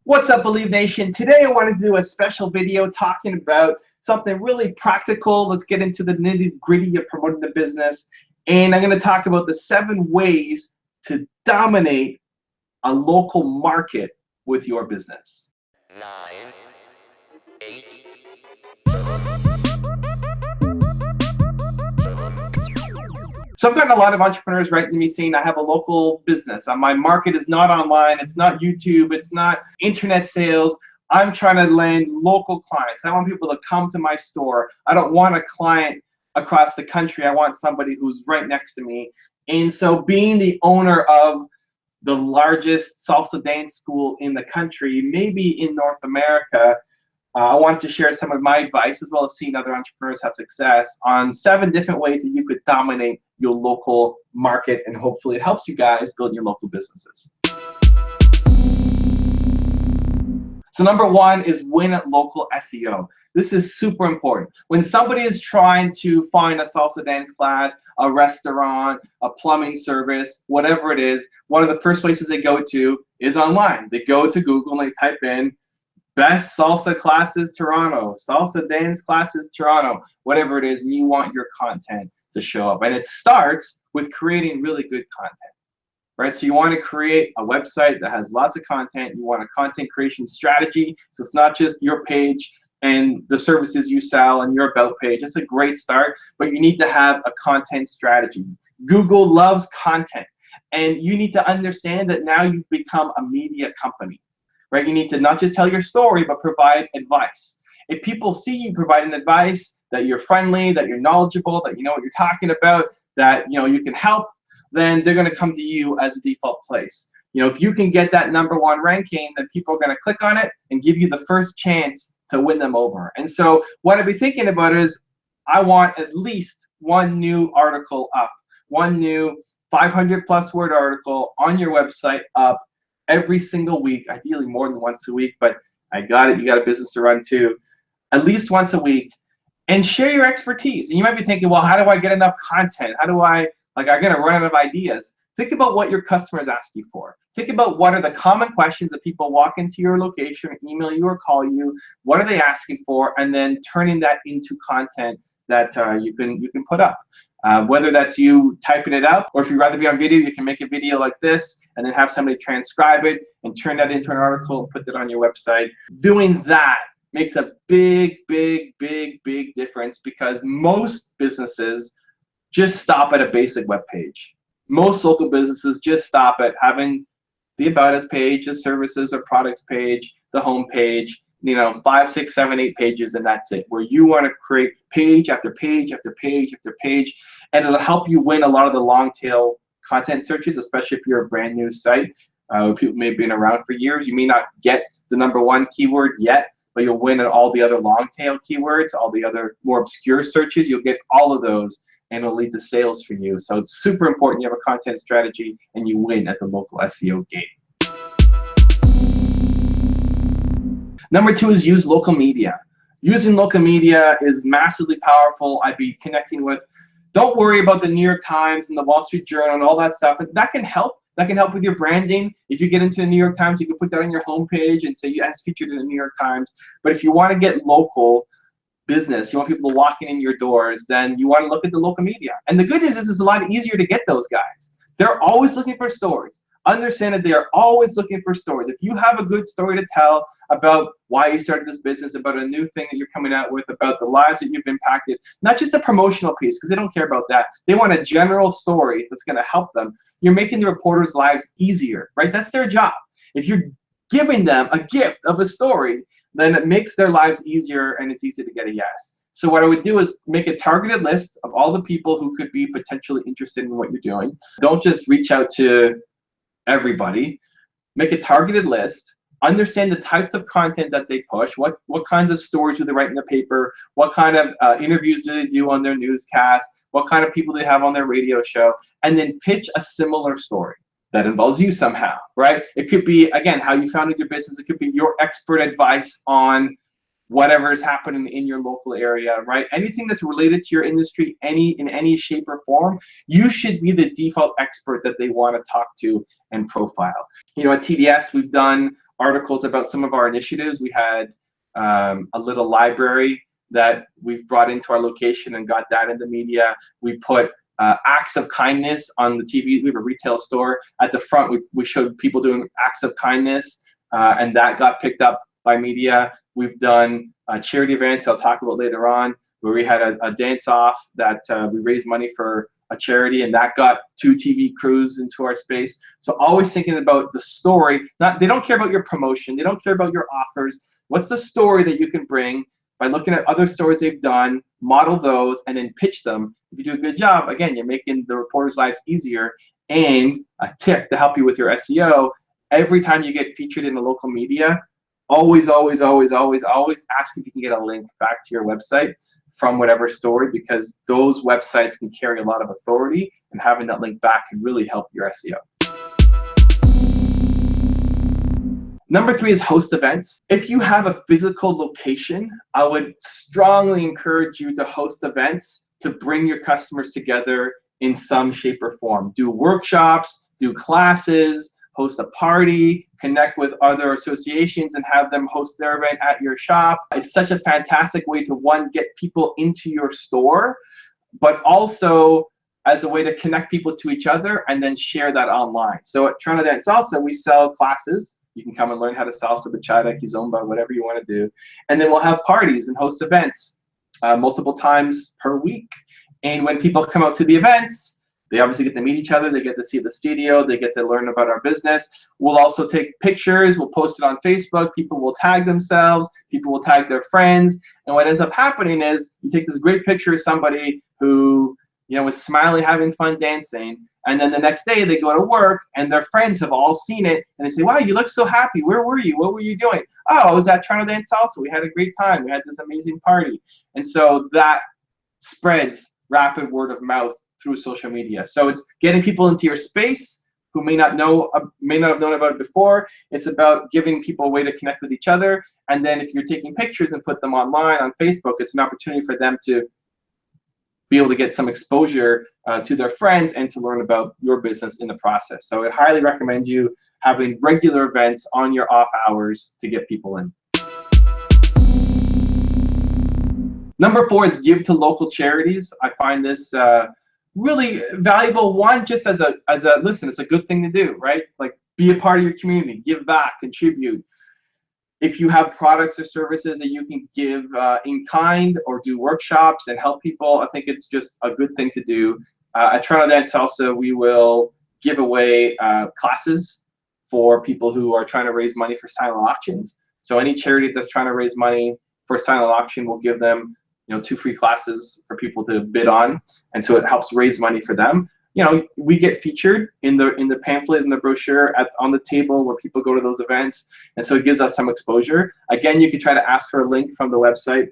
What's up, Believe Nation? Today I wanted to do a special video talking about something really practical. Let's get into the nitty-gritty of promoting the business. And I'm going to talk about the 7 ways to dominate a local market with your business. 9, 8, 7. So I've gotten a lot of entrepreneurs writing to me saying I have a local business. My market is not online. It's not YouTube. It's not internet sales. I'm trying to land local clients. I want people to come to my store. I don't want a client across the country. I want somebody who's right next to me. And so being the owner of the largest salsa dance school in the country, maybe in North America, I wanted to share some of my advice, as well as seeing other entrepreneurs have success, on 7 different ways that you could dominate your local market, and hopefully it helps you guys build your local businesses. So number 1 is win at local SEO. This is super important. When somebody is trying to find a salsa dance class, a restaurant, a plumbing service, whatever it is, one of the first places they go to is online. They go to Google and they type in best salsa classes Toronto, salsa dance classes Toronto, whatever it is, and you want your content to show up. And it starts with creating really good content, right? So you want to create a website that has lots of content. You want a content creation strategy, so it's not just your page and the services you sell and your about page. It's a great start, but you need to have a content strategy. Google loves content, and you need to understand that now you've become a media company. Right? You need to not just tell your story, but provide advice. If people see you providing advice, that you're friendly, that you're knowledgeable, that you know what you're talking about, that you can help, then they're going to come to you as a default place. If you can get that #1 ranking, then people are going to click on it and give you the first chance to win them over. And so what I'd be thinking about is I want at least 1 new article up, 1 new 500+ word article on your website up every single week, ideally more than once a week, but I got it, you got a business to run too, at least once a week, and share your expertise. And you might be thinking, well, how do I get enough content? How do I'm going to run out of ideas. Think about what your customers ask you for. Think about what are the common questions that people walk into your location, email you, or call you. What are they asking for? And then turning that into content that you can put up. Whether that's you typing it out, or if you'd rather be on video, you can make a video like this and then have somebody transcribe it and turn that into an article and put that on your website. Doing that makes a big difference, because most businesses just stop at a basic web page. Most local businesses just stop at having the About Us page, the services or products page, the home page, 5, 6, 7, 8 pages, and that's it. Where you want to create page after page after page after page, and it'll help you win a lot of the long tail content searches, especially if you're a brand new site. People may have been around for years. You may not get the #1 keyword yet, but you'll win at all the other long tail keywords, all the other more obscure searches. You'll get all of those, and it'll lead to sales for you. So it's super important you have a content strategy and you win at the local SEO game. Number 2 is use local media. Using local media is massively powerful. I'd be connecting with, don't worry about the New York Times and the Wall Street Journal and all that stuff. That can help. That can help with your branding. If you get into the New York Times, you can put that on your homepage and say, yes, featured in the New York Times. But if you want to get local business, you want people walking in your doors, then you want to look at the local media. And the good news is it's a lot easier to get those guys. They're always looking for stories. Understand that they are always looking for stories. If you have a good story to tell about why you started this business, about a new thing that you're coming out with, about the lives that you've impacted, not just a promotional piece, because they don't care about that. They want a general story that's going to help them. You're making the reporters' lives easier, right? That's their job. If you're giving them a gift of a story, then it makes their lives easier, and it's easy to get a yes. So what I would do is make a targeted list of all the people who could be potentially interested in what you're doing. Don't just reach out to everybody. Make a targeted list. Understand the types of content that they push. What kinds of stories do they write in the paper? What kind of interviews do they do on their newscast? What kind of people do they have on their radio show? And then pitch a similar story that involves you somehow, right? It could be, again, how you founded your business. It could be your expert advice on whatever is happening in your local area, right? Anything that's related to your industry, in any shape or form, you should be the default expert that they want to talk to and profile. At TDS, we've done articles about some of our initiatives. We had a little library that we've brought into our location and got that in the media. We put acts of kindness on the TV. We have a retail store. At the front, we showed people doing acts of kindness, and that got picked up by media. We've done charity events I'll talk about later on, where we had a dance-off that we raised money for a charity, and that got 2 TV crews into our space. So always thinking about the story. They don't care about your promotion. They don't care about your offers. What's the story that you can bring by looking at other stories they've done, model those, and then pitch them. If you do a good job, again, you're making the reporters' lives easier. And a tip to help you with your SEO, every time you get featured in the local media, always ask if you can get a link back to your website from whatever story, because those websites can carry a lot of authority, and having that link back can really help your SEO. Number 3 is host events. If you have a physical location, I would strongly encourage you to host events to bring your customers together in some shape or form. Do workshops, do classes, host a party, connect with other associations and have them host their event at your shop. It's such a fantastic way to, one, get people into your store, but also as a way to connect people to each other and then share that online. So at Toronto Dance Salsa, we sell classes. You can come and learn how to salsa, bachata, kizomba, whatever you want to do. And then we'll have parties and host events multiple times per week. And when people come out to the events, they obviously get to meet each other. They get to see the studio. They get to learn about our business. We'll also take pictures. We'll post it on Facebook. People will tag themselves. People will tag their friends. And what ends up happening is you take this great picture of somebody who, you know, was smiling, having fun dancing. And then the next day they go to work and their friends have all seen it and they say, wow, you look so happy. Where were you? What were you doing? Oh, I was at Toronto Dance Salsa. We had a great time. We had this amazing party. And so that spreads rapid word of mouth through social media. So it's getting people into your space who may not have known about it before. It's about giving people a way to connect with each other. And then if you're taking pictures and put them online on Facebook, it's an opportunity for them to be able to get some exposure to their friends and to learn about your business in the process. So I highly recommend you having regular events on your off hours to get people in. Number 4 is give to local charities. I find this really valuable. One, just as a listen, it's a good thing to do, right? Like, be a part of your community, give back, contribute. If you have products or services that you can give in kind or do workshops and help people, I think it's just a good thing to do. At Toronto Dance Salsa, we will give away classes for people who are trying to raise money for silent auctions. So any charity that's trying to raise money for a silent auction, will give them, you know, 2 free classes for people to bid on, and so it helps raise money for them. You know, we get featured in the pamphlet and the brochure on the table where people go to those events, and so it gives us some exposure. Again, you can try to ask for a link from the website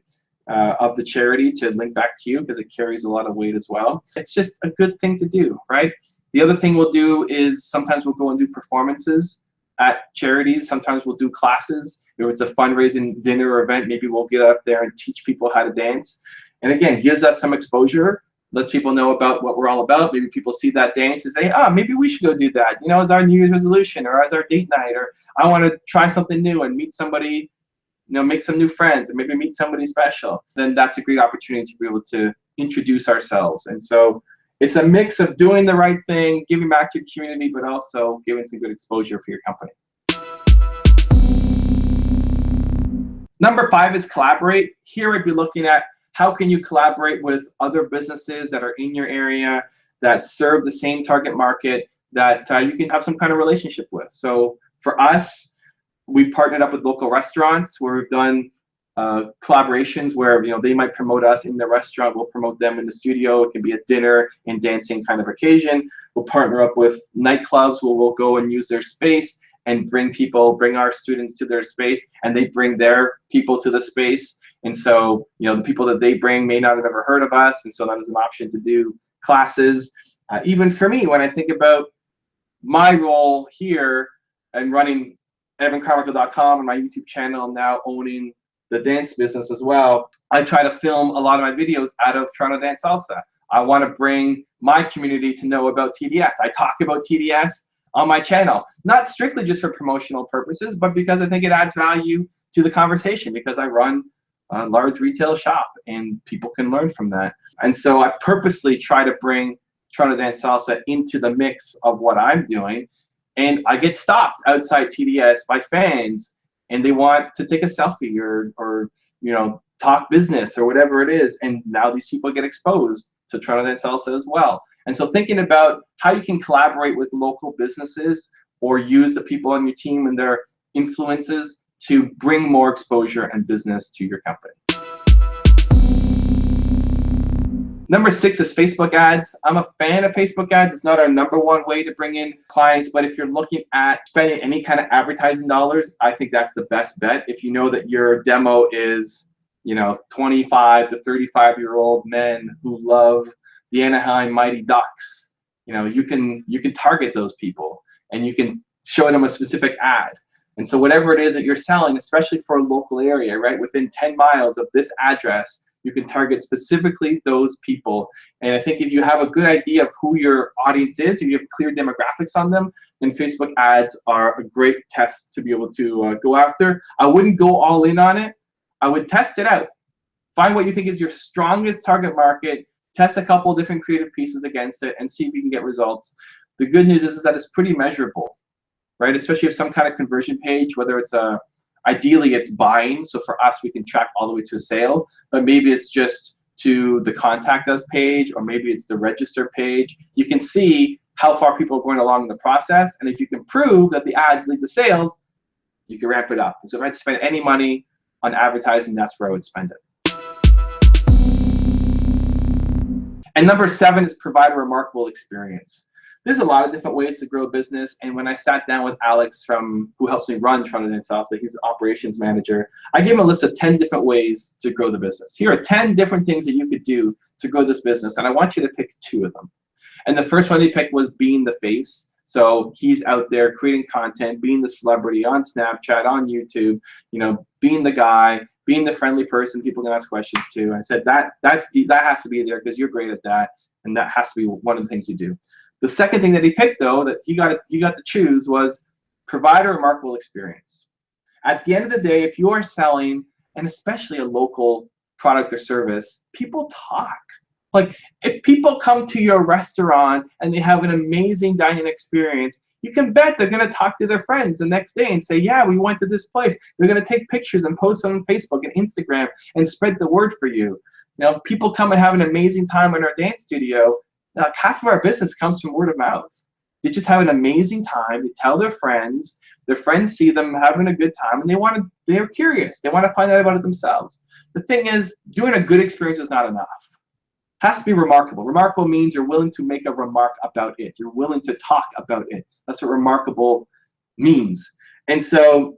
of the charity to link back to you, because it carries a lot of weight as well. It's just a good thing to do, right? The other thing we'll do is sometimes we'll go and do performances at charities. Sometimes we'll do classes. If it's a fundraising dinner or event, maybe we'll get up there and teach people how to dance. And again, gives us some exposure, lets people know about what we're all about. Maybe people see that dance and say, oh, maybe we should go do that, you know, as our New Year's resolution or as our date night, or I want to try something new and meet somebody, you know, make some new friends, or maybe meet somebody special. Then that's a great opportunity to be able to introduce ourselves. And so it's a mix of doing the right thing, giving back to your community, but also giving some good exposure for your company. Number 5 is collaborate. Here I'd be looking at how can you collaborate with other businesses that are in your area that serve the same target market that you can have some kind of relationship with. So for us, we partnered up with local restaurants where we've done collaborations where, you know, they might promote us in the restaurant, we'll promote them in the studio. It can be a dinner and dancing kind of occasion. We'll partner up with nightclubs where we'll go and use their space and bring our students to their space, and they bring their people to the space. And so, you know, the people that they bring may not have ever heard of us, and so that is an option to do classes. Even for me, when I think about my role here and running Carmichael.com and my YouTube channel, now owning the dance business as well, I try to film a lot of my videos out of Toronto Dance Salsa. I want to bring my community to know about TDS. I talk about TDS. on my channel. Not strictly just for promotional purposes, but because I think it adds value to the conversation, because I run a large retail shop and people can learn from that. And so I purposely try to bring Toronto Dance Salsa into the mix of what I'm doing. And I get stopped outside TDS by fans, and they want to take a selfie or you know, talk business or whatever it is. And now these people get exposed to Toronto Dance Salsa as well. And so thinking about how you can collaborate with local businesses or use the people on your team and their influences to bring more exposure and business to your company. Number 6 is Facebook ads. I'm a fan of Facebook ads. It's not our #1 way to bring in clients, but if you're looking at spending any kind of advertising dollars, I think that's the best bet. If you know that your demo is, you know, 25 to 35-year-old men who love the Anaheim Mighty Ducks, you know, you can target those people and you can show them a specific ad. And so whatever it is that you're selling, especially for a local area, right, within 10 miles of this address, you can target specifically those people. And I think if you have a good idea of who your audience is, if you have clear demographics on them, then Facebook ads are a great test to be able to go after. I wouldn't go all in on it. I would test it out. Find what you think is your strongest target market, test a couple of different creative pieces against it, and see if you can get results. The good news is that it's pretty measurable, right? Especially if some kind of conversion page, whether it's ideally it's buying, so for us we can track all the way to a sale, but maybe it's just to the contact us page, or maybe it's the register page. You can see how far people are going along in the process, and if you can prove that the ads lead to sales, you can ramp it up. So if I had to spend any money on advertising, that's where I would spend it. And number 7 is provide a remarkable experience. There's a lot of different ways to grow a business, and when I sat down with Alex, who helps me run Toronto Dance Salsa, he's the operations manager, I gave him a list of 10 different ways to grow the business. Here are 10 different things that you could do to grow this business, and I want you to pick 2 of them. And the first one he picked was being the face. So he's out there creating content, being the celebrity on Snapchat, on YouTube, you know, being the guy, being the friendly person people can ask questions to. And I said that has to be there because you're great at that, and that has to be one of the things you do. The second thing that he picked, though, that you got to choose was provide a remarkable experience. At the end of the day, if you are selling, and especially a local product or service, people talk. Like, if people come to your restaurant and they have an amazing dining experience, you can bet they're going to talk to their friends the next day and say, yeah, we went to this place. They're going to take pictures and post them on Facebook and Instagram and spread the word for you. You know, people come and have an amazing time in our dance studio. Half of our business comes from word of mouth. They just have an amazing time. They tell their friends see them having a good time, and they're curious. They want to find out about it themselves. The thing is, doing a good experience is not enough. It has to be remarkable. Remarkable means you're willing to make a remark about it. You're willing to talk about it. That's what remarkable means. And so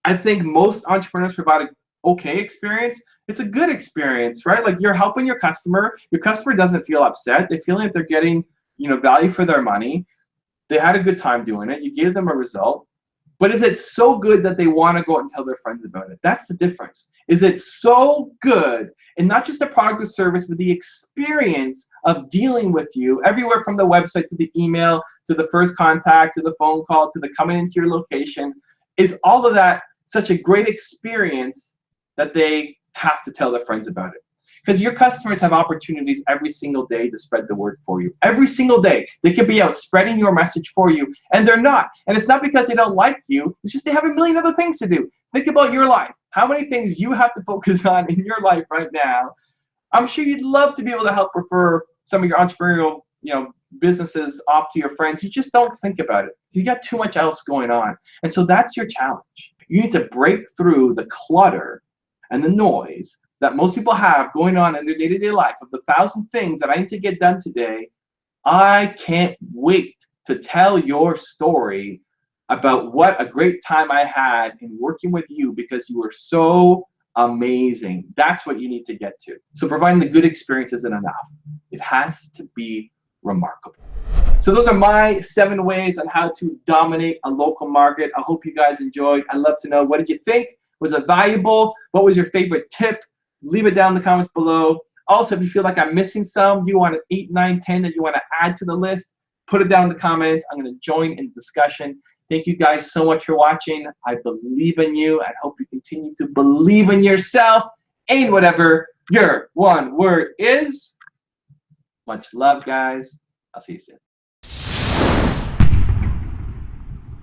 I think most entrepreneurs provide an okay experience. It's a good experience, right? Like, you're helping your customer. Your customer doesn't feel upset. They feel like they're getting, you know, value for their money. They had a good time doing it. You gave them a result. But is it so good that they want to go out and tell their friends about it? That's the difference. Is it so good, and not just the product or service, but the experience of dealing with you, everywhere from the website to the email, to the first contact, to the phone call, to the coming into your location, is all of that such a great experience that they have to tell their friends about it? Because your customers have opportunities every single day to spread the word for you. Every single day. They could be out spreading your message for you, and they're not. And it's not because they don't like you. It's just they have a million other things to do. Think about your life. How many things you have to focus on in your life right now? I'm sure you'd love to be able to help refer some of your entrepreneurial, you know, businesses off to your friends. You just don't think about it. You got too much else going on. And so that's your challenge. You need to break through the clutter and the noise that most people have going on in their day-to-day life of the 1,000 things that I need to get done today. I can't wait to tell your story about what a great time I had in working with you, because you were so amazing. That's what you need to get to. So providing the good experience isn't enough. It has to be remarkable. So those are my 7 ways on how to dominate a local market. I hope you guys enjoyed. I'd love to know, what did you think? Was it valuable? What was your favorite tip? Leave it down in the comments below. Also, if you feel like I'm missing some, you want an 8, 9, 10 that you want to add to the list, Put it down in the comments. I'm going to join in discussion. Thank you guys so much for watching. I believe in you. I hope you continue to believe in yourself and whatever your one word is. Much love, guys. I'll see you soon.